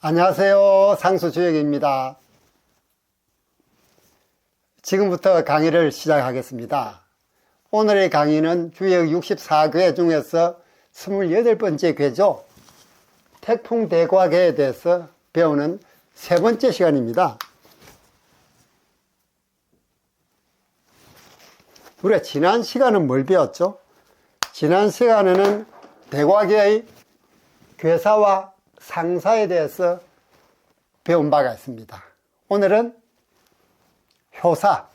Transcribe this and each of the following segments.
안녕하세요. 상수주역입니다. 지금부터 강의를 시작하겠습니다. 오늘의 강의는 주역 64궤 중에서 28번째 궤죠. 태풍대과궤에 대해서 배우는 세 번째 시간입니다. 우리가 지난 시간은 뭘 배웠죠? 지난 시간에는 대과궤의 궤사와 상사에 대해서 배운 바가 있습니다. 오늘은 효사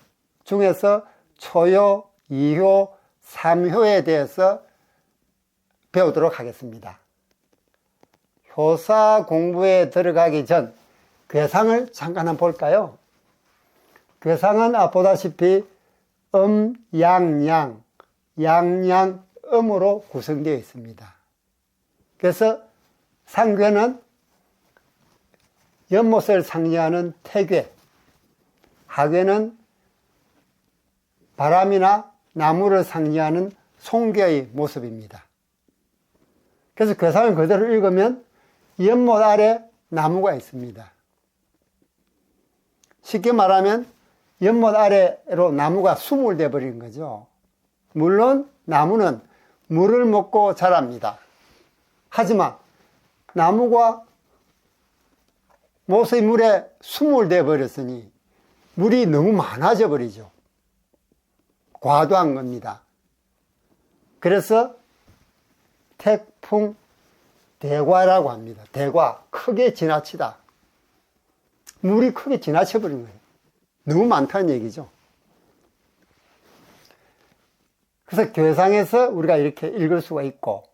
중에서 초효, 2효, 3효에 대해서 배우도록 하겠습니다. 효사 공부에 들어가기 전 궤상을 잠깐 한번 볼까요? 궤상은 보다시피 양양, 음으로 구성되어 있습니다. 그래서 상궤는 연못을 상징하는 태궤, 하궤는 바람이나 나무를 상징하는 송궤의 모습입니다. 그래서 궤상을 그대로 읽으면 연못 아래 나무가 있습니다. 쉽게 말하면 연못 아래로 나무가 수몰돼 버린 거죠. 물론 나무는 물을 먹고 자랍니다. 하지만 나무가 못의 물에 수몰돼 버렸으니 물이 너무 많아져 버리죠. 과도한 겁니다. 그래서 태풍 대과라고 합니다. 대과, 크게 지나치다. 물이 크게 지나쳐 버린 거예요. 너무 많다는 얘기죠. 그래서 궤상에서 우리가 이렇게 읽을 수가 있고,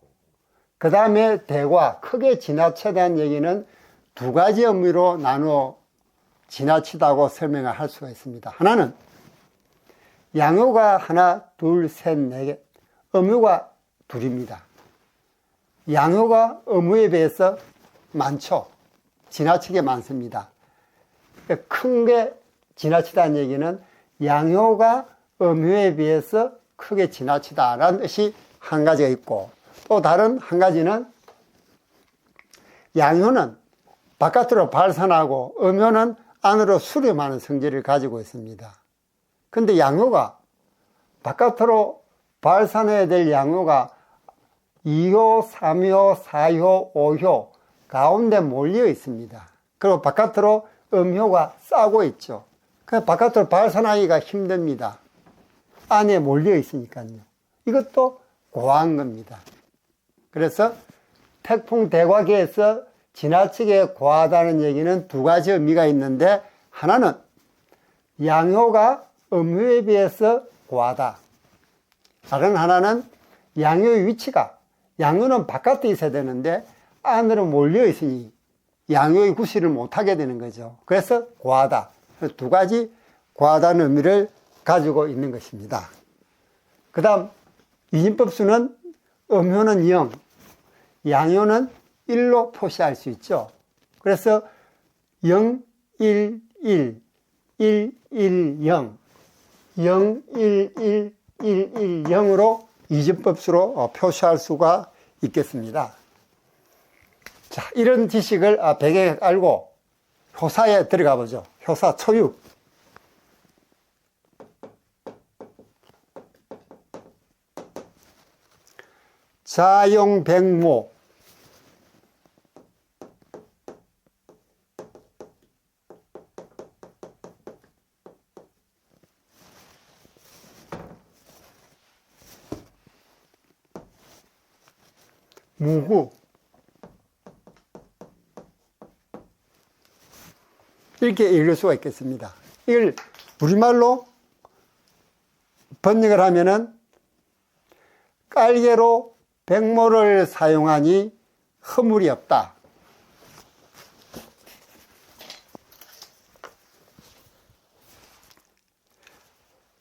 그 다음에 대과, 크게 지나치다는 얘기는 두 가지 의미로 나누어 지나치다고 설명을 할 수가 있습니다. 하나는 양효가 하나, 둘, 셋, 네 개, 음효가 둘입니다. 양효가 음효에 비해서 많죠. 지나치게 많습니다. 큰 게 지나치다는 얘기는 양효가 음효에 비해서 크게 지나치다라는 뜻이 한 가지가 있고, 또 다른 한 가지는 양효는 바깥으로 발산하고 음효는 안으로 수렴하는 성질을 가지고 있습니다. 근데 양효가 바깥으로 발산해야 될 양효가 2효, 3효, 4효, 5효 가운데 몰려 있습니다. 그리고 바깥으로 음효가 싸고 있죠. 그래서 바깥으로 발산하기가 힘듭니다. 안에 몰려 있으니까요. 이것도 고한 겁니다. 그래서 태풍 대과궤에서 지나치게 과하다는 얘기는 두 가지 의미가 있는데, 하나는 양효가 음효에 비해서 과하다. 다른 하나는 양효의 위치가, 양효는 바깥에 있어야 되는데 안으로 몰려 있으니 양효의 구실을 못하게 되는 거죠. 그래서 과하다. 두 가지 과하다는 의미를 가지고 있는 것입니다. 그 다음 이진법수는 음효는 0, 양효는 1로 표시할 수 있죠. 그래서 0, 1, 1, 1, 1, 0, 0, 1, 1, 1, 1, 0으로 이진법수로 표시할 수가 있겠습니다. 자, 이런 지식을 배경에 알고 효사에 들어가 보죠. 효사 초육. 자용백모, 무구, 이렇게 읽을 수가 있겠습니다. 이걸 우리말로 번역을 하면은 깔개로 백모를 사용하니 허물이 없다.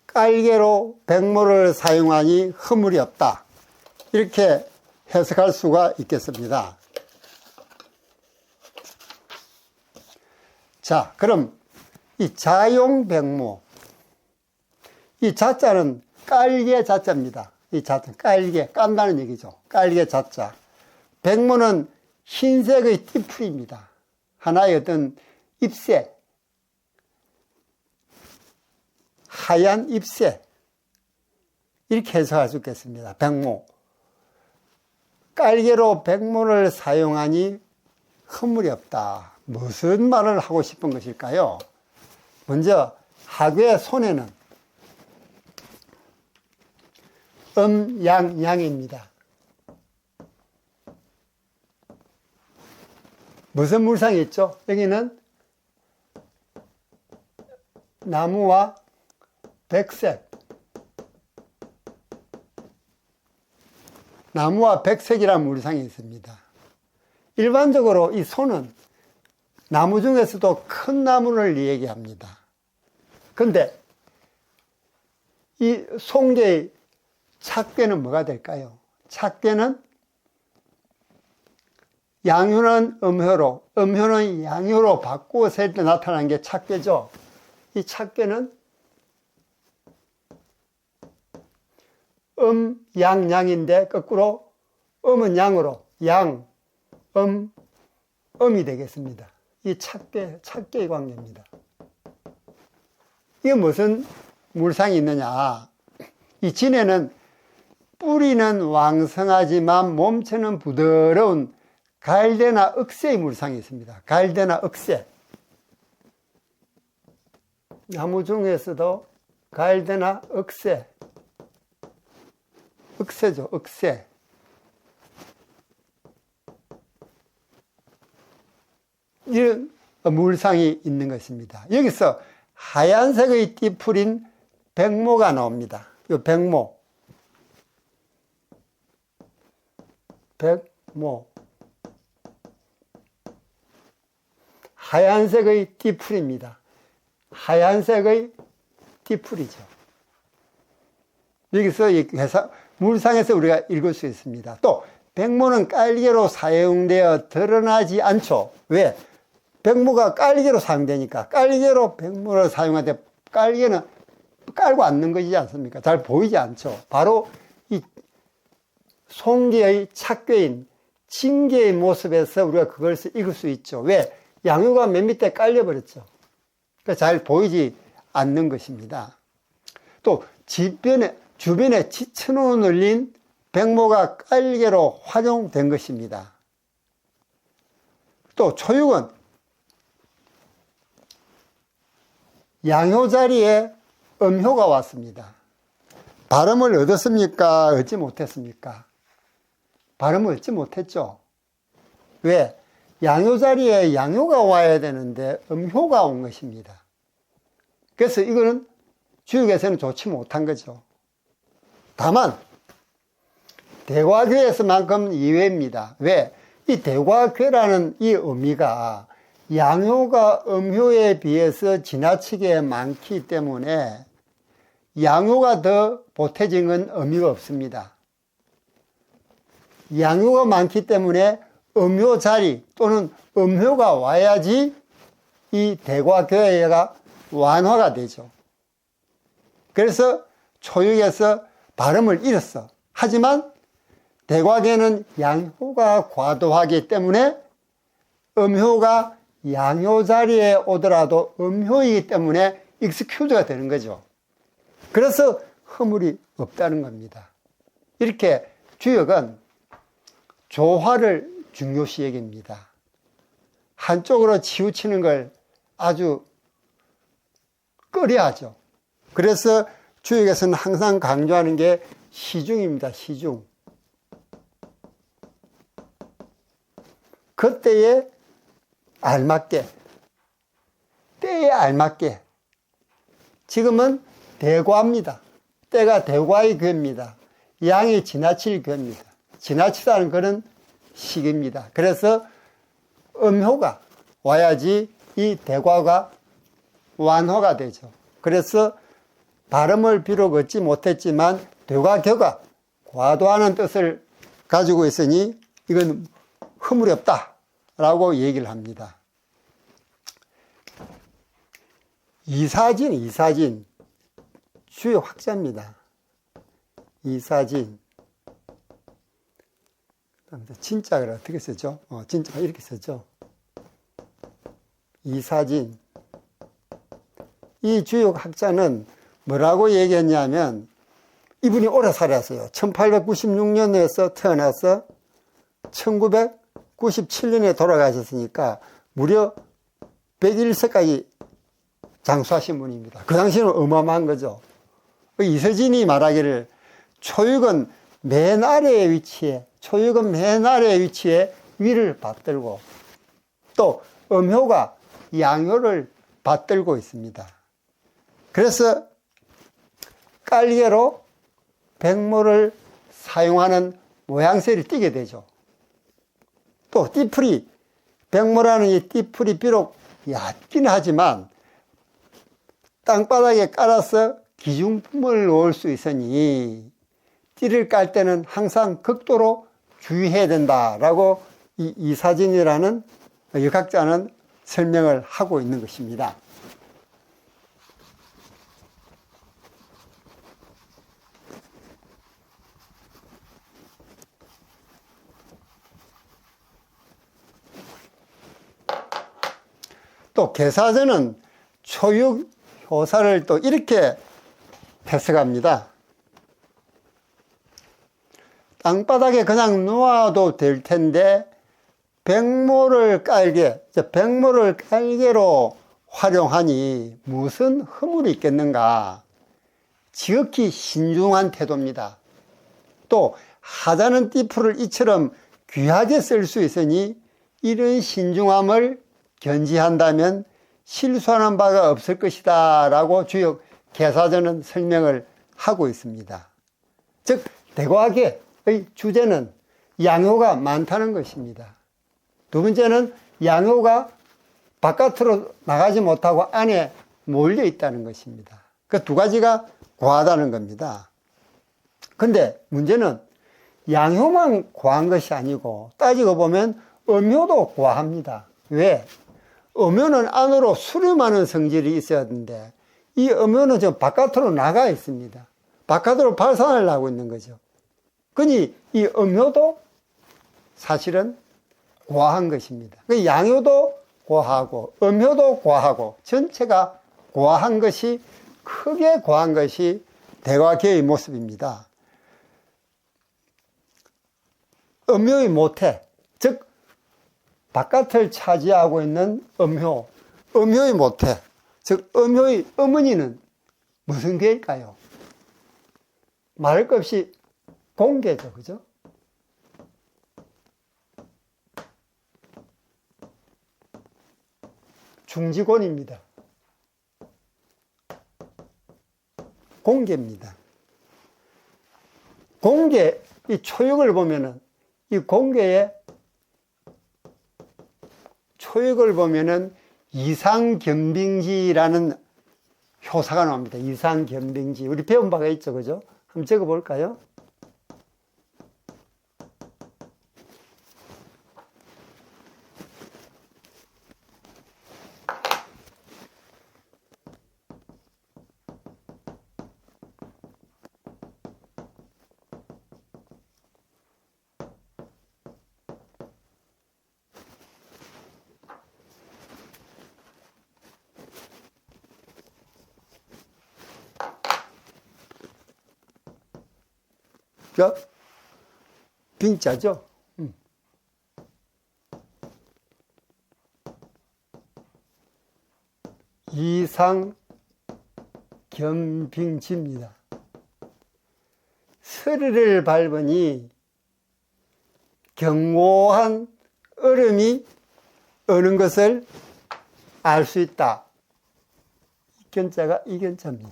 깔개로 백모를 사용하니 허물이 없다. 이렇게 해석할 수가 있겠습니다. 자, 그럼 이 자용백모, 이 자자는 깔개 자자입니다. 이 자자, 깔개, 깐다는 얘기죠. 깔개 자자. 백모는 흰색의 띠풀입니다. 하나의 어떤 잎새, 하얀 잎새, 이렇게 해석할 수 있겠습니다. 백모. 깔개로 백모를 사용하니 허물이 없다. 무슨 말을 하고 싶은 것일까요? 먼저 하괴의 손에는 양입니다. 무슨 물상이 있죠? 여기는 나무와 백색, 나무와 백색이라는 물상이 있습니다. 일반적으로 이 소는 나무 중에서도 큰 나무를 얘기합니다. 그런데 이 송계의 찻괴는 뭐가 될까요? 찻괴는 양효는 음효로, 음효는 양효로 바꾸었을 때 나타나는 게 찻괴죠. 이 찻괴는 양인데 거꾸로 음은 양으로 음이 되겠습니다. 이 찻괴의 관계입니다. 이게 무슨 물상이 있느냐? 이 진에는 뿌리는 왕성하지만 몸체는 부드러운 갈대나 억새의 물상이 있습니다. 갈대나 억새. 나무 중에서도 갈대나 억새. 억새죠, 억새. 이런 물상이 있는 것입니다. 여기서 하얀색의 띠풀인 백모가 나옵니다. 이 백모. 하얀색의 띠풀입니다. 하얀색의 띠풀이죠. 여기서 이 물상에서 우리가 읽을 수 있습니다. 또 백모는 깔개로 사용되어 드러나지 않죠. 왜? 백모가 깔개로 사용되니까. 깔개로 백모를 사용하는데 깔개는 깔고 앉는 것이지 않습니까? 잘 보이지 않죠. 바로 이 송계의 찻괴인 징계의 모습에서 우리가 그걸 읽을 수 있죠. 왜? 양효가 맨 밑에 깔려버렸죠. 그러니까 잘 보이지 않는 것입니다. 또 주변에 지천으로 늘린 백모가 깔개로 활용된 것입니다. 또 초육은 양효 자리에 음효가 왔습니다. 발음을 얻었습니까? 얻지 못했습니까? 발음을 얻지 못했죠. 왜? 양효 자리에 양효가 와야 되는데 음효가 온 것입니다. 그래서 이거는 주역에서는 좋지 못한 거죠. 다만 대과괴에서만큼 이외입니다. 왜? 이 대과괴라는 이 의미가 양효가 음효에 비해서 지나치게 많기 때문에 양효가 더 보태진 건 의미가 없습니다. 양효가 많기 때문에 음효 자리 또는 음효가 와야지 이 대과괴가 완화가 되죠. 그래서 초육에서 발음을 잃었어. 하지만 대과괴는 양효가 과도하기 때문에 음효가 양효 자리에 오더라도 음효이기 때문에 익스큐즈가 되는 거죠. 그래서 허물이 없다는 겁니다. 이렇게 주역은 조화를 중요시 여깁니다. 한쪽으로 치우치는 걸 아주 꺼려하죠. 그래서 주역에서는 항상 강조하는 게 시중입니다. 시중. 그때에 알맞게, 때에 알맞게. 지금은 대과입니다. 때가 대과의 괴입니다. 양이 지나칠 괴입니다. 지나치다는 그런 시기입니다. 그래서 음효가 와야지 이 대과가 완화가 되죠. 그래서 발음을 비록 얻지 못했지만 대과교가 과도하는 뜻을 가지고 있으니 이건 허물이 없다라고 얘기를 합니다. 이사진 주요 확자입니다. 이사진 진짜를 어떻게 쓰죠? 진짜가 이렇게 쓰죠. 이사진. 이 주역학자는 뭐라고 얘기했냐면, 이분이 오래 살았어요. 1896년에서 태어나서 1997년에 돌아가셨으니까 무려 101세까지 장수하신 분입니다. 그 당시에는 어마어마한 거죠. 이서진이 말하기를 초육은 맨 아래에 위치해, 위를 받들고, 또 음효가 양효를 받들고 있습니다. 그래서 깔개로 백모를 사용하는 모양새를 띠게 되죠. 또 띠풀이, 백모라는 이 띠풀이 비록 얕긴 하지만 땅바닥에 깔아서 기중품을 놓을 수 있으니 띠를 깔 때는 항상 극도로 주의해야 된다라고 이 이사진이라는 역학자는 설명을 하고 있는 것입니다. 또 계사전은 초육 효사를 또 이렇게 해석합니다. 땅바닥에 그냥 놓아도 될 텐데 백모를 깔개로 활용하니 무슨 허물이 있겠는가. 지극히 신중한 태도입니다. 또 하자는 띠풀을 이처럼 귀하게 쓸 수 있으니 이런 신중함을 견지한다면 실수하는 바가 없을 것이다 라고 주역 계사전은 설명을 하고 있습니다. 즉 대과학의 주제는 양효가 많다는 것입니다. 두 번째는 양효가 바깥으로 나가지 못하고 안에 몰려 있다는 것입니다. 그 두 가지가 과하다는 겁니다. 근데 문제는 양효만 과한 것이 아니고 따지고 보면 음효도 과합니다. 왜? 음효는 안으로 수렴하는 성질이 있어야 하는데 이 음효는 지금 바깥으로 나가 있습니다. 바깥으로 발산을 하고 있는 거죠. 그러니 이 음효도 사실은 과한 것입니다. 양효도 과하고 음효도 과하고 전체가 과한 것이, 크게 과한 것이 대과계의 모습입니다. 음효의 모태, 즉 바깥을 차지하고 있는 음효, 음효의 모태, 즉 음효의 어머니는 무슨 괴일까요? 말할 것 없이 공괴죠, 그죠? 중지곤입니다. 공괴입니다. 공괴, 이 초역을 보면은, 이 공괴의 초역을 보면은 이상견빙지라는 효사가 나옵니다. 이상견빙지. 우리 배운 바가 있죠, 그죠? 한번 적어 볼까요? 빙자죠. 이상견빙지입니다. 서리를 밟으니 견고한 얼음이 어는 것을 알 수 있다. 이 견자가 이 견자입니다.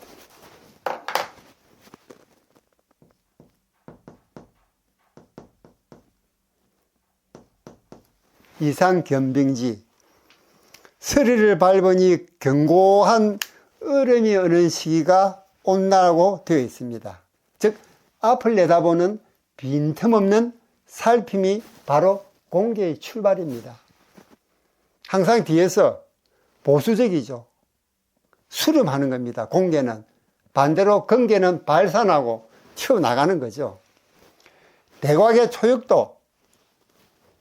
이상견빙지. 서리를 밟으니 견고한 얼음이 어는 시기가 온다고 되어 있습니다. 즉 앞을 내다보는 빈틈없는 살핌이 바로 공개의 출발입니다. 항상 뒤에서 보수적이죠. 수렴하는 겁니다. 공개는. 반대로 건개는 발산하고 튀어나가는 거죠. 대곽의 초역도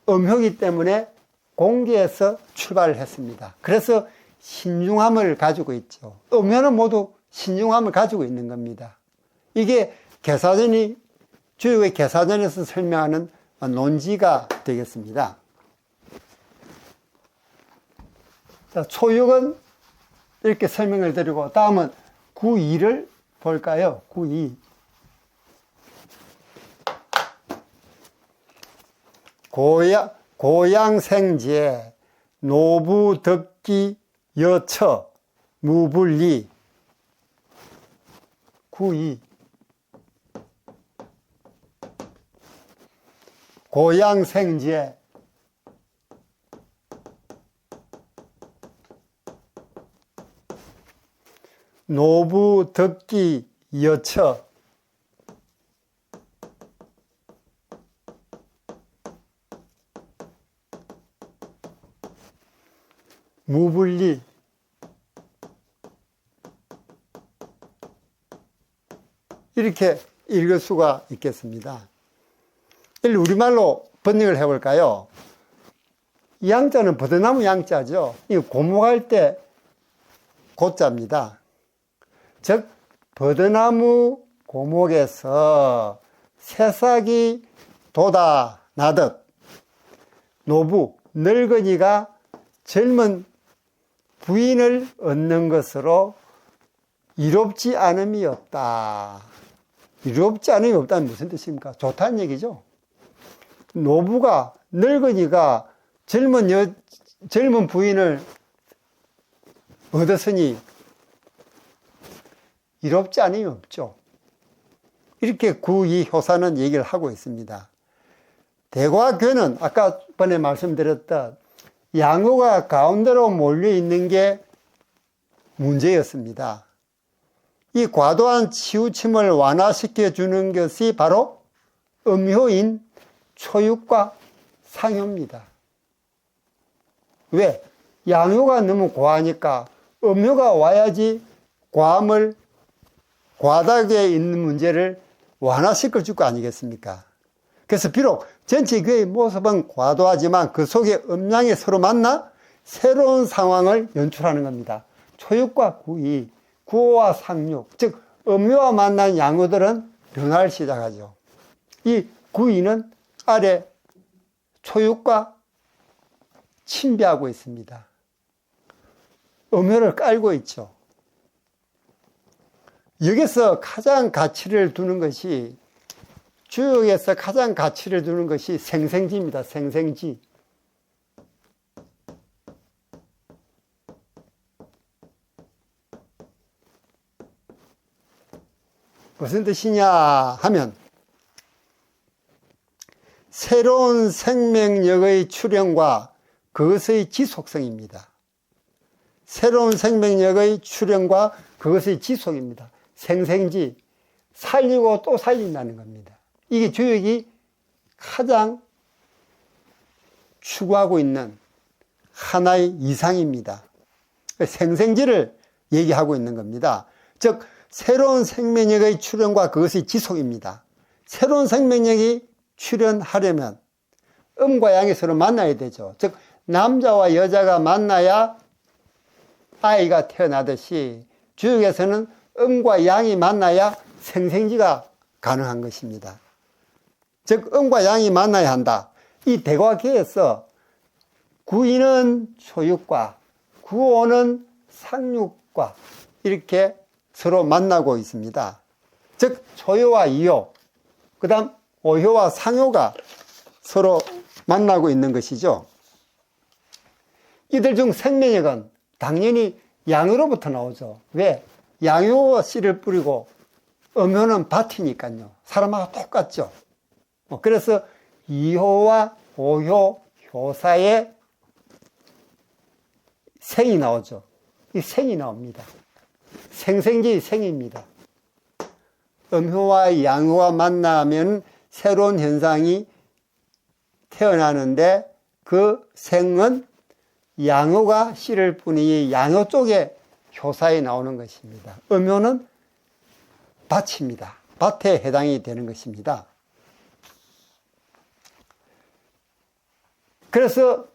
음효이기 때문에 공기에서 출발을 했습니다. 그래서 신중함을 가지고 있죠. 음효는 모두 신중함을 가지고 있는 겁니다. 이게 주역의 개사전에서 설명하는 논지가 되겠습니다. 자, 초육은 이렇게 설명을 드리고, 다음은 구2를 볼까요? 구2. 고양생지에 노부 덕기 여처 무불리. 구2. 고양생지에 노부 덕기 여처 무불리. 이렇게 읽을 수가 있겠습니다. 우리말로 번역을 해볼까요? 이 양자는 버드나무 양자죠. 이 고목할 때 고자입니다. 즉 버드나무 고목에서 새싹이 돋아나듯 노부, 늙은이가 젊은 부인을 얻는 것으로 이롭지 않음이 없다. 이롭지 않음이 없다는 무슨 뜻입니까? 좋다는 얘기죠. 노부가, 늙은이가 젊은 부인을 얻었으니 이롭지 않음이 없죠. 이렇게 구2 효사는 얘기를 하고 있습니다. 대과교는 아까 전에 말씀드렸던 양호가 가운데로 몰려 있는 게 문제였습니다. 이 과도한 치우침을 완화시켜 주는 것이 바로 음효인 초육과 상효입니다. 왜? 양효가 너무 과하니까 음효가 와야지 과다하게 있는 문제를 완화시켜 줄 거 아니겠습니까? 그래서 비록 전체 교회의 모습은 과도하지만 그 속에 음양이 서로 만나 새로운 상황을 연출하는 겁니다. 초육과 구이, 구호와 상육, 즉 음효와 만난 양효들은 변화를 시작하죠. 이 구이는 아래 초육과 침배하고 있습니다. 음효를 깔고 있죠. 여기서 가장 가치를 두는 것이, 주역에서 가장 가치를 두는 것이 생생지입니다. 생생지. 무슨 뜻이냐 하면 새로운 생명력의 출현과 그것의 지속성입니다. 새로운 생명력의 출현과 그것의 지속입니다. 생생지, 살리고 또 살린다는 겁니다. 이게 주역이 가장 추구하고 있는 하나의 이상입니다. 생생지를 얘기하고 있는 겁니다. 즉 새로운 생명력의 출현과 그것의 지속입니다. 새로운 생명력이 출현하려면 음과 양이 서로 만나야 되죠. 즉 남자와 여자가 만나야 아이가 태어나듯이 주역에서는 음과 양이 만나야 생생지가 가능한 것입니다. 즉 음과 양이 만나야 한다. 이 대과계에서 구이는 초육과 구오는 상육과 이렇게 서로 만나고 있습니다. 즉 초효와 이효, 그 다음 오효와 상효가 서로 만나고 있는 것이죠. 이들 중 생명력은 당연히 양효로부터 나오죠. 왜? 양효가 씨를 뿌리고 음효는 밭이니까요. 사람하고 똑같죠. 그래서 이효와 오효 효사의 생이 나오죠. 이 생이 나옵니다. 생생지 생입니다. 음효와 양효가 만나면 새로운 현상이 태어나는데 그 생은 양효가 씨를 뿌니 양효 쪽에 효사에 나오는 것입니다. 음효는 밭입니다. 밭에 해당이 되는 것입니다. 그래서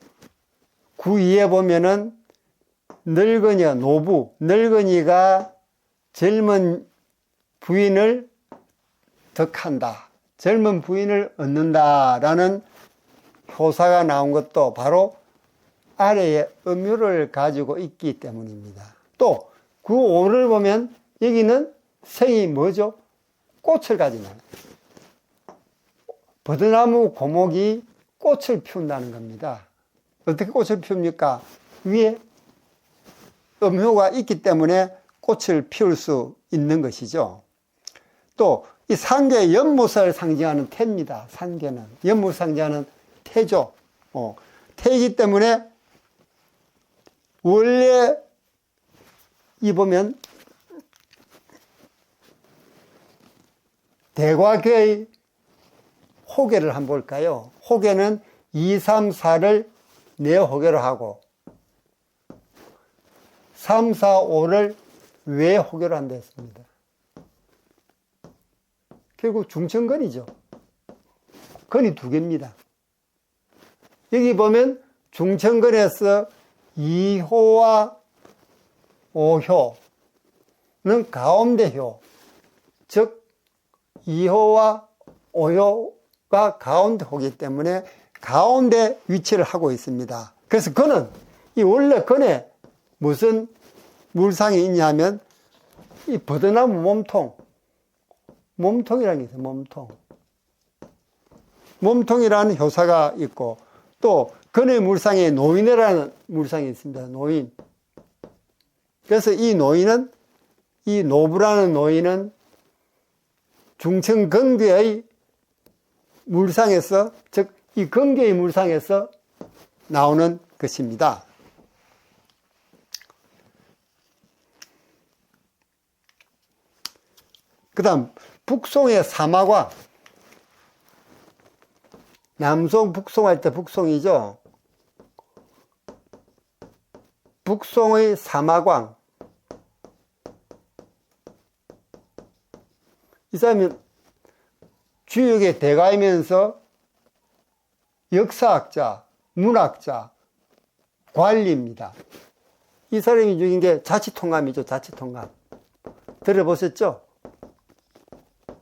구2에 보면은 늙은이가 노부, 늙은이가 젊은 부인을 덕한다. 젊은 부인을 얻는다라는 효사가 나온 것도 바로 아래에 음유를 가지고 있기 때문입니다. 또 구5를 보면 여기는 생이 뭐죠? 꽃을 가지나요. 버드나무 고목이 꽃을 피운다는 겁니다. 어떻게 꽃을 피웁니까? 위에 음효가 있기 때문에 꽃을 피울 수 있는 것이죠. 또 이 상계의 연못을 상징하는 태입니다. 상계는 연못을 상징하는 태죠. 태이기 때문에 원래 이 보면 대과교의 호계를 한번 볼까요? 호계는 2, 3, 4를 내호계로 하고 3, 4, 5를 외호계로 한다 했습니다. 결국 중천근이죠. 근이 두 개입니다. 여기 보면 중천근에서 2호와 5효는 가운데효, 즉 2호와 5효가 가운데호이기 때문에 가운데 위치를 하고 있습니다. 그래서 근은 이 원래 근에 무슨 물상이 있냐면 이 버드나무 몸통이라는 게 있어요. 몸통이라는 효사가 있고 또 근의 물상에 노인이라는 물상이 있습니다. 노인. 그래서 이 노인은 이 노부라는 노인은 중천근계의 물상에서 즉 이 근계의 물상에서 나오는 것입니다. 그 다음 북송의 사마광. 남송 북송할 때 북송이죠. 북송의 사마광. 이 사람이 주역의 대가이면서 역사학자, 문학자, 관리입니다. 이 사람이 죽인 게 자치통감이죠. 자치통감. 들어보셨죠?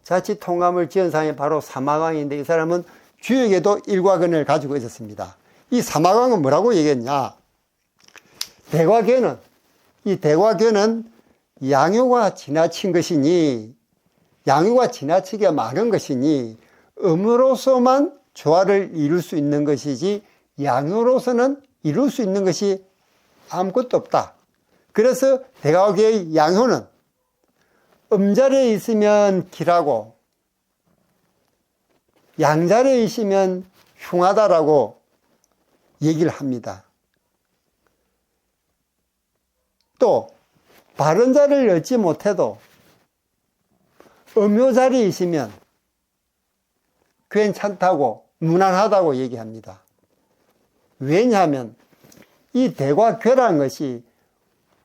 자치통감을 지은 사람이 바로 사마광인데 이 사람은 주역에도 일과근을 가지고 있었습니다. 이 사마광은 뭐라고 얘기했냐? 이 대과견은 양효가 지나친 것이니 양효가 지나치게 많은 것이니 음으로서만 조화를 이룰 수 있는 것이지 양효로서는 이룰 수 있는 것이 아무것도 없다. 그래서 대과견의 양효는 음자리에 있으면 길하고 양자리에 있으면 흉하다라고 얘기를 합니다. 또 바른 자리를 얻지 못해도 음효자리에 있으면 괜찮다고 무난하다고 얘기합니다. 왜냐하면 이 대과괴라는 것이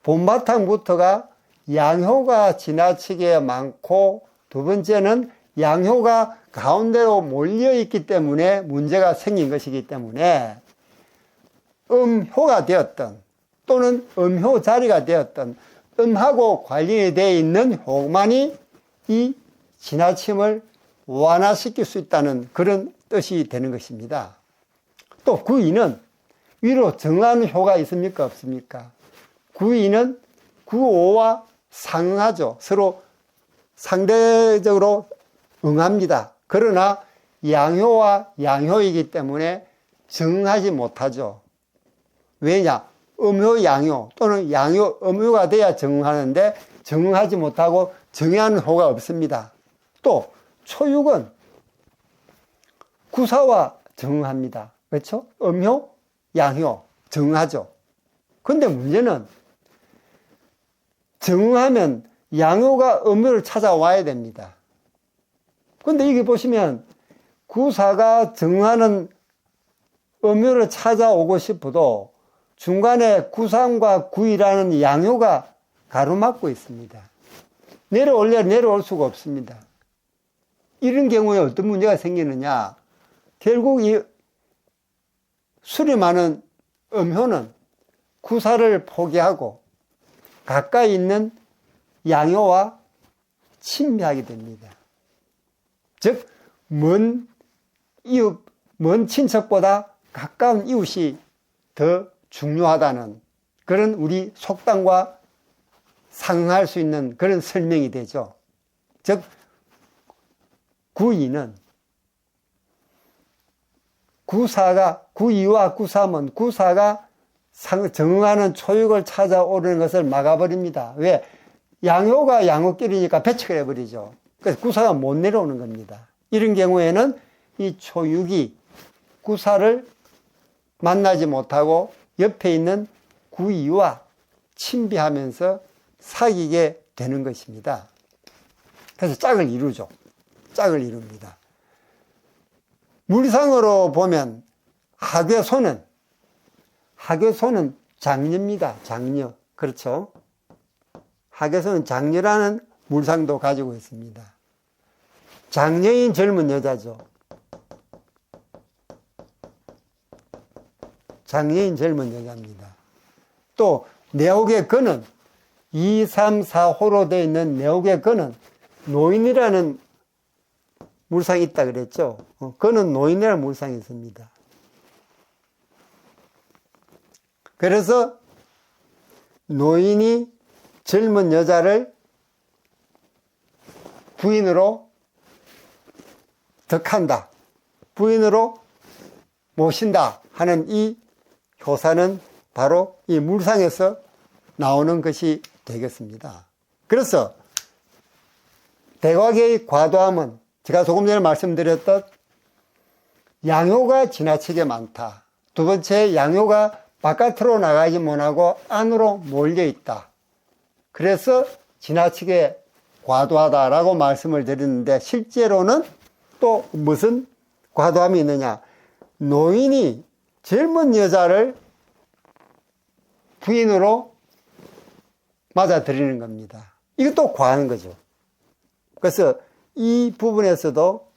본바탕부터가 양효가 지나치게 많고 두 번째는 양효가 가운데로 몰려있기 때문에 문제가 생긴 것이기 때문에 음효가 되었던 또는 음효 자리가 되었던 음하고 관련이 되어 있는 효만이 이 지나침을 완화시킬 수 있다는 그런 뜻이 되는 것입니다. 또 구2는 위로 정하는 효가 있습니까? 없습니까? 구2는 구5와 상응하죠. 서로 상대적으로 응합니다. 그러나 양효와 양효이기 때문에 정하지 못하죠. 왜냐? 음효, 양효 또는 양효, 음효가 돼야 정하는데 정하지 못하고 정하는 효가 없습니다. 또 초육은 구사와 정합니다. 그렇죠? 음효, 양효 정하죠. 근데 문제는 정하면 양효가 음효를 찾아와야 됩니다. 근데 여기 보시면 구사가 정하는 음효를 찾아오고 싶어도 중간에 구상과 구이라는 양효가 가로막고 있습니다. 내려올 수가 없습니다. 이런 경우에 어떤 문제가 생기느냐? 결국 이 수렴하는 음효는 구사를 포기하고 가까이 있는 양효와 친미하게 됩니다. 즉, 먼 이웃, 먼 친척보다 가까운 이웃이 더 중요하다는 그런 우리 속담과 상응할 수 있는 그런 설명이 되죠. 즉, 구이는 구이와 구삼은 구사가 정응하는 초육을 찾아오르는 것을 막아버립니다. 왜? 양효가 양효끼리니까 배척을 해버리죠. 그래서 구사가 못 내려오는 겁니다. 이런 경우에는 이 초육이 구사를 만나지 못하고 옆에 있는 구이와 친비하면서 사귀게 되는 것입니다. 그래서 짝을 이루죠. 짝을 이룹니다. 물상으로 보면 하괴소는 장녀입니다. 장녀. 그렇죠? 하괴소는 장녀라는 물상도 가지고 있습니다. 장녀인 젊은 여자죠. 장녀인 젊은 여자입니다. 또 내옥의 건은 2, 3, 4호로 되어 있는 내옥의 건은 노인이라는 물상이 있다 그랬죠. 건은 노인이라는 물상이 있습니다. 그래서 노인이 젊은 여자를 부인으로 덕한다, 부인으로 모신다 하는 이 효사는 바로 이 물상에서 나오는 것이 되겠습니다. 그래서 대곽의 과도함은 제가 조금 전에 말씀드렸던 양효가 지나치게 많다. 두 번째, 양효가 바깥으로 나가지 못하고 안으로 몰려 있다. 그래서 지나치게 과도하다라고 말씀을 드렸는데, 실제로는 또 무슨 과도함이 있느냐? 노인이 젊은 여자를 부인으로 맞아들이는 겁니다. 이것도 과한 거죠. 그래서 이 부분에서도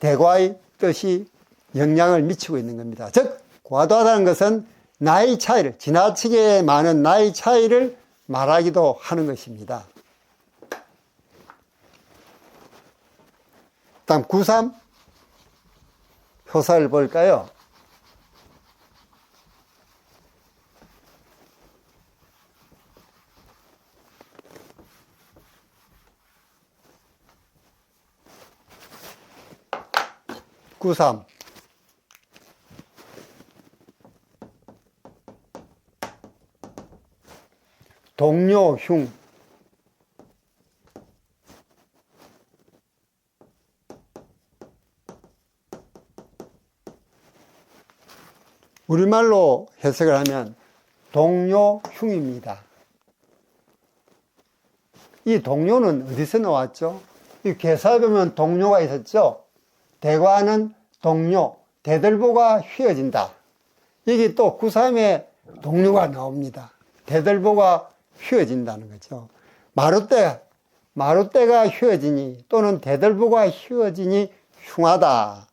대과의 뜻이 영향을 미치고 있는 겁니다. 즉, 과도하다는 것은 나이 차이를, 지나치게 많은 나이 차이를 말하기도 하는 것입니다. 다음 93 효사를 볼까요? 구삼 동료, 흉. 우리말로 해석을 하면 동료, 흉입니다. 이 동료는 어디서 나왔죠? 이 괴사에 보면 동료가 있었죠? 대과는 동료, 대들보가 휘어진다. 여기 또 구삼에 동료가 나옵니다. 대들보가 휘어진다는 거죠. 마룻대가 휘어지니 또는 대들보가 휘어지니 흉하다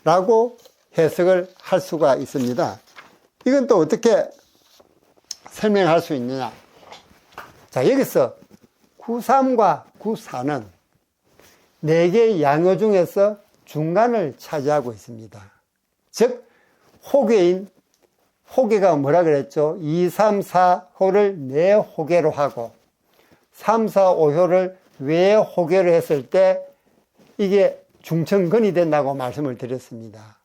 라고 해석을 할 수가 있습니다. 이건 또 어떻게 설명할 수 있느냐? 자, 여기서 구삼과 구사는 4개의 양효 중에서 중간을 차지하고 있습니다. 즉, 호계가 뭐라 그랬죠? 2, 3, 4호를 내호계로 하고 3, 4, 5호를 외호계로 했을 때 이게 중천근이 된다고 말씀을 드렸습니다.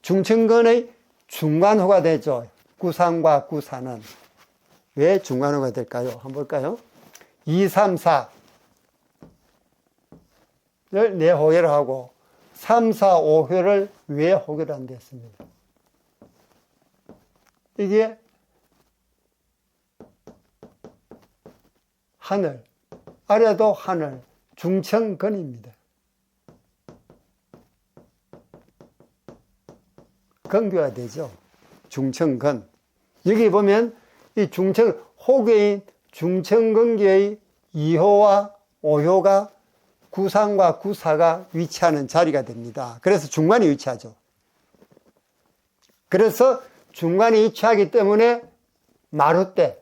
중천근의 중간호가 되죠. 구삼과 구사는. 왜 중간호가 될까요? 한번 볼까요? 2, 3, 4를 내호계로 하고 3, 4, 5호를 외호계로 한다 했습니다. 이게 하늘, 아래도 하늘, 중천근입니다. 근교가 되죠. 중천근. 여기 보면 이 호계인 중천근교의 2호와 5호가 구삼과 구사가 위치하는 자리가 됩니다. 그래서 중간에 위치하죠. 그래서 중간에 위치하기 때문에 마룻대,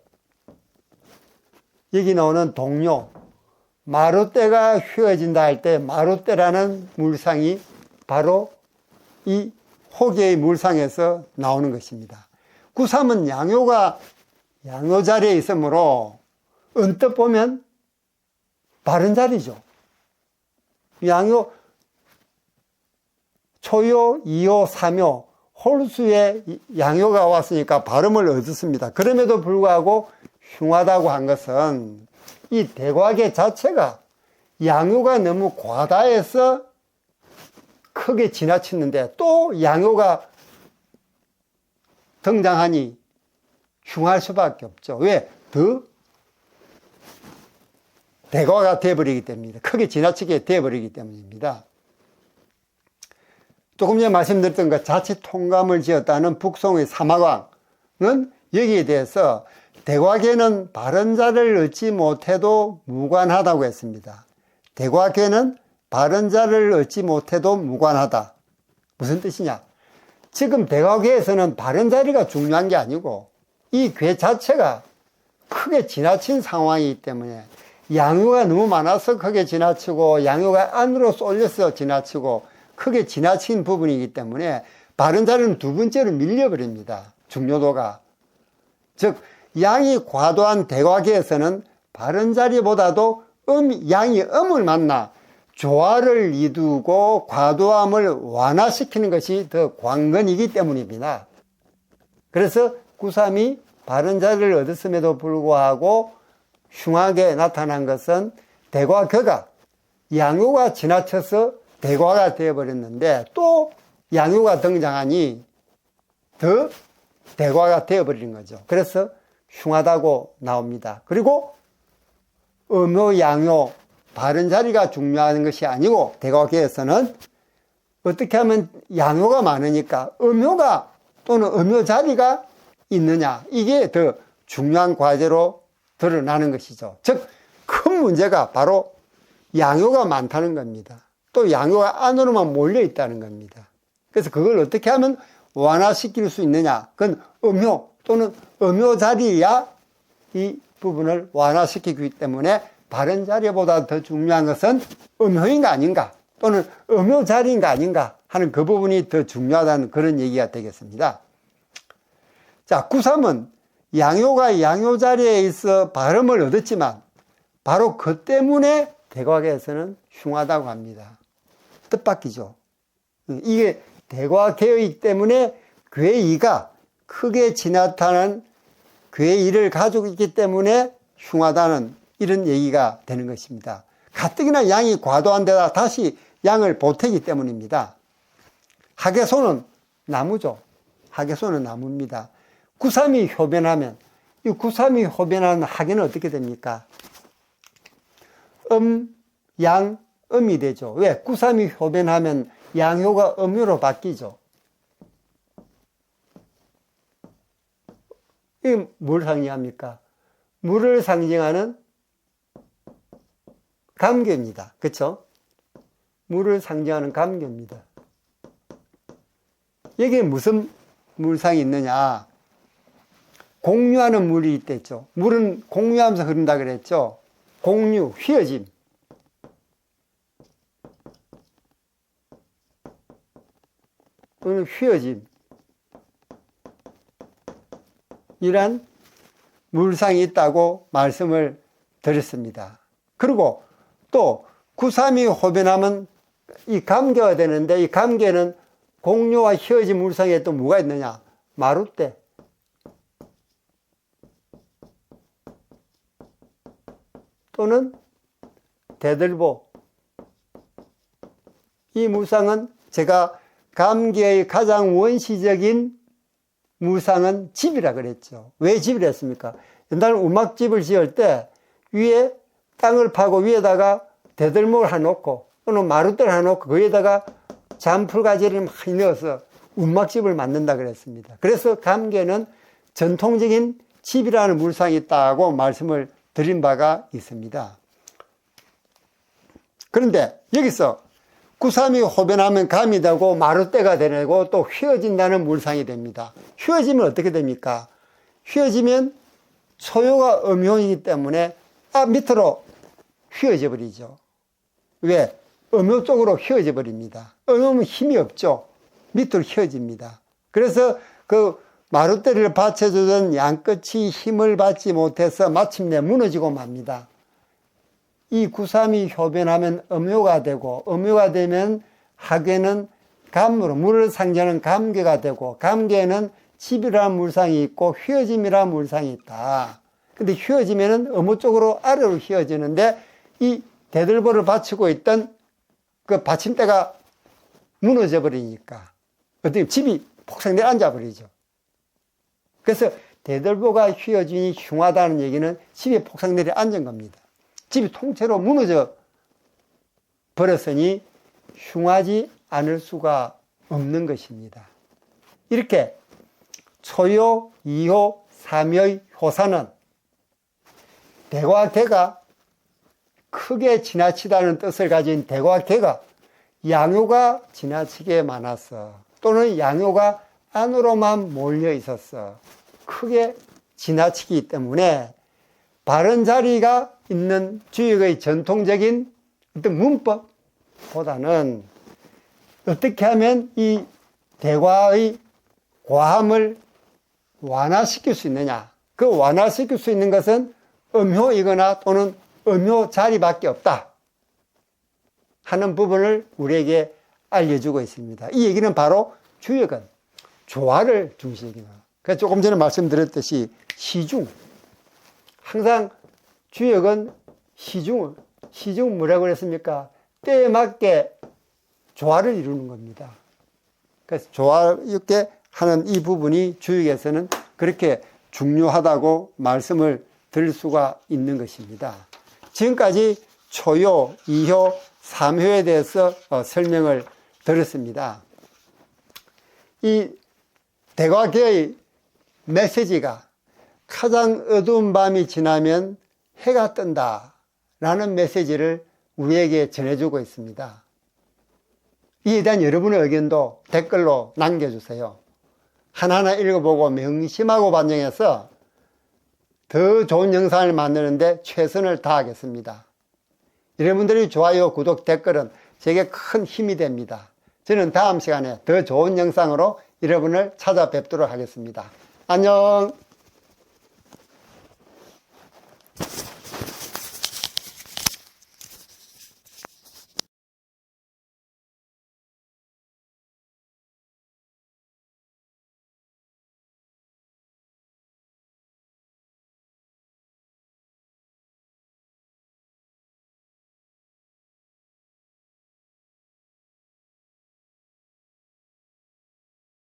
여기 나오는 동료, 마룻대가 휘어진다 할 때 마룻대라는 물상이 바로 이 호계의 물상에서 나오는 것입니다. 구삼은 양요가 양요 자리에 있으므로 언뜻 보면 바른 자리죠. 양요, 초요, 이요, 삼요, 홀수에 양요가 왔으니까 발음을 얻었습니다. 그럼에도 불구하고 흉하다고 한 것은 이 대과계 자체가 양요가 너무 과다해서 크게 지나치는데 또 양요가 등장하니 흉할 수밖에 없죠. 왜? 더 대과가 되어버리기 때문입니다. 크게 지나치게 되어버리기 때문입니다. 조금 전에 말씀드렸던 것 자칫 통감을 지었다는 북송의 사마광은 여기에 대해서 대과계는 바른 자를 얻지 못해도 무관하다고 했습니다. 대과계는 바른 자를 얻지 못해도 무관하다. 무슨 뜻이냐? 지금 대과계에서는 바른 자리가 중요한 게 아니고 이 궤 자체가 크게 지나친 상황이기 때문에 양요가 너무 많아서 크게 지나치고 양요가 안으로 쏠려서 지나치고 크게 지나친 부분이기 때문에 바른 자리는 두 번째로 밀려버립니다. 중요도가. 즉 양이 과도한 대과계에서는 바른 자리보다도 양이 음을 만나 조화를 이루고 과도함을 완화시키는 것이 더 관건이기 때문입니다. 그래서 구삼이 바른 자리를 얻었음에도 불구하고 흉하게 나타난 것은 대과교가 양요가 지나쳐서 대과가 되어버렸는데 또 양요가 등장하니 더 대과가 되어버리는 거죠. 그래서 흉하다고 나옵니다. 그리고 음요, 양요, 바른 자리가 중요한 것이 아니고 대과계에서는 어떻게 하면 양요가 많으니까 음요가 또는 음요 자리가 있느냐, 이게 더 중요한 과제로 드러나는 것이죠. 즉 큰 문제가 바로 양요가 많다는 겁니다. 또 양요가 안으로만 몰려 있다는 겁니다. 그래서 그걸 어떻게 하면 완화시킬 수 있느냐, 그건 음요 또는 음요 자리야 이 부분을 완화시키기 때문에 바른 자리보다 더 중요한 것은 음효인가 아닌가 또는 음요 자리인가 아닌가 하는 그 부분이 더 중요하다는 그런 얘기가 되겠습니다. 자, 구삼은 양요가 양요 자리에 있어 발음을 얻었지만 바로 그 때문에 대과계에서는 흉하다고 합니다. 뜻밖이죠. 이게 대과계이기 때문에 괴이가 크게 지나타난 괴이를 가지고 있기 때문에 흉하다는 이런 얘기가 되는 것입니다. 가뜩이나 양이 과도한 데다 다시 양을 보태기 때문입니다. 하계소는 나무죠. 하계소는 나무입니다. 구삼이 효변하면 이 구삼이 효변하는 하계는 어떻게 됩니까? 양, 음이 되죠. 왜? 구삼이 효변하면 양효가 음효로 바뀌죠. 이게 뭘 상징합니까? 물을 상징하는 감개입니다. 그렇죠? 물을 상징하는 감개입니다. 여기에 무슨 물상이 있느냐? 공유하는 물이 있댔죠. 물은 공유하면서 흐른다 그랬죠. 공유, 휘어짐. 또는 휘어짐. 이란 물상이 있다고 말씀을 드렸습니다. 그리고 또 구삼이 호변하면 이 감개가 되는데 이 감개는 공유와 휘어짐 물상에 또 뭐가 있느냐? 마룻대. 또는 대들보. 이 물상은 제가 감기의 가장 원시적인 물상은 집이라 그랬죠. 왜 집이라 했습니까? 옛날 음악집을 지을 때 위에 땅을 파고 위에다가 대들목을 하나 놓고 또는 마룻대를 하나 놓고 거기에다가 잔풀가지를 많이 넣어서 음악집을 만든다 그랬습니다. 그래서 감개는 전통적인 집이라는 물상이 있다고 말씀을 드린 바가 있습니다. 그런데 여기서 구삼이 호변하면 감이 되고 마룻대가 되고 또 휘어진다는 물상이 됩니다. 휘어지면 어떻게 됩니까? 휘어지면 초요가 음요이기 때문에 밑으로 휘어져 버리죠. 왜? 음요 쪽으로 휘어져 버립니다. 음요면 힘이 없죠. 밑으로 휘어집니다. 그래서 그 마룻대를 받쳐주던 양끝이 힘을 받지 못해서 마침내 무너지고 맙니다. 이 구삼이 효변하면 음요가 되고, 음요가 되면 하괴는 감으로, 물을 상징하는 감괴가 되고, 감괴에는 집이라는 물상이 있고 휘어짐이라는 물상이 있다. 근데 휘어지면은 음요 쪽으로 아래로 휘어지는데 이 대들보를 받치고 있던 그 받침대가 무너져 버리니까 어떻게 집이 폭삭 내려앉아 버리죠. 그래서 대들보가 휘어지니 흉하다는 얘기는 집이 폭삭 내려앉은 겁니다. 집이 통째로 무너져 버렸으니 흉하지 않을 수가 없는 것입니다. 이렇게 초요, 이효, 삼효의 효사는 대과 개가 크게 지나치다는 뜻을 가진 대과 개가 양효가 지나치게 많았어. 또는 양효가 안으로만 몰려 있었어. 크게 지나치기 때문에 바른 자리가 있는 주역의 전통적인 어떤 문법보다는 어떻게 하면 이 대과의 과함을 완화시킬 수 있느냐. 그 완화시킬 수 있는 것은 음효이거나 또는 음효 자리밖에 없다 하는 부분을 우리에게 알려주고 있습니다. 이 얘기는 바로 주역은 조화를 중시합니다. 그래서 조금 전에 말씀드렸듯이 시중, 항상 주역은 시중 뭐라고 그랬습니까? 때에 맞게 조화를 이루는 겁니다. 그래서 조화 있게 하는 이 부분이 주역에서는 그렇게 중요하다고 말씀을 드릴 수가 있는 것입니다. 지금까지 초효, 이효, 삼효에 대해서 설명을 드렸습니다. 이 대과계의 메시지가 가장 어두운 밤이 지나면 해가 뜬다 라는 메시지를 우리에게 전해주고 있습니다. 이에 대한 여러분의 의견도 댓글로 남겨주세요. 하나하나 읽어보고 명심하고 반영해서 더 좋은 영상을 만드는데 최선을 다하겠습니다. 여러분들의 좋아요, 구독, 댓글은 제게 큰 힘이 됩니다. 저는 다음 시간에 더 좋은 영상으로 여러분을 찾아뵙도록 하겠습니다. 안녕!